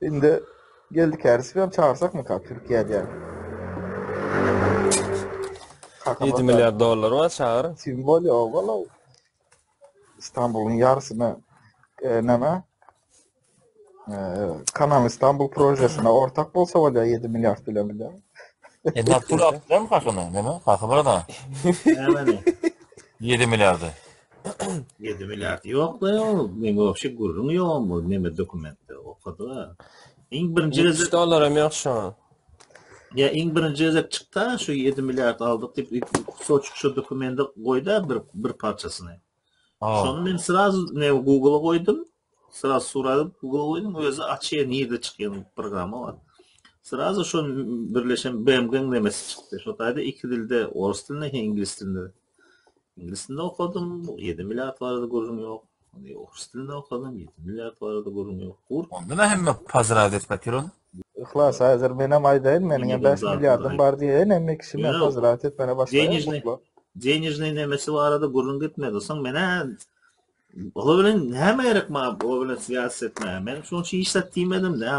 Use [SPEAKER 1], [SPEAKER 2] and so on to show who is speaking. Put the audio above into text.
[SPEAKER 1] Şimdi geldik herisi hem çağırsak mı Türkiye'de?
[SPEAKER 2] 7 milyar dolar var çağır.
[SPEAKER 1] Simbol ya valla İstanbul'un yarısını neme Kanal İstanbul projesine ortak olsa var ya 7 milyar bile milyar.
[SPEAKER 3] Natur yaptılar mı kakını? Değil mi? Kakı burada.
[SPEAKER 4] Hemen
[SPEAKER 3] 7 milyardı.
[SPEAKER 4] 7 milyar yok da yok. Neme vapşe gurrun yok mu? Neme dokumentte o kadar. İlk birinci
[SPEAKER 2] 70
[SPEAKER 4] rezek
[SPEAKER 2] dolar hem yok şu an.
[SPEAKER 4] ya ilk birinci rezek çıktı şu 7 milyar aldık deyip ilk şu dokumenti koydu bir parçasını. Şonu ben sırası ne Google'a koydum. Sırası soradım Google'a koydum. Özü açıya nerede çıkan programı var. Sırası şu birleşen BMG'nin nemesi çıktı. Şu tayda iki dilde, Orus dilinde, İngiliz dilinde. İngiliz dilinde okudum, 7 milyar vardı gurrum yok. Orus dilinde okudum, 7 milyar vardı gurrum yok.
[SPEAKER 3] Onda da hem pazar adet bakıyorum.
[SPEAKER 1] İhlas hazır benim aydayın benim 5 milyardım var diye ne kişime
[SPEAKER 4] Yok.
[SPEAKER 1] hazırat et bana başlayalım.
[SPEAKER 4] Denizli nemesi vardı gurrum gitmedi. Son bana olabilir ne gerek ma olabilir siyaset ne? Ben şu işlettiğim edim de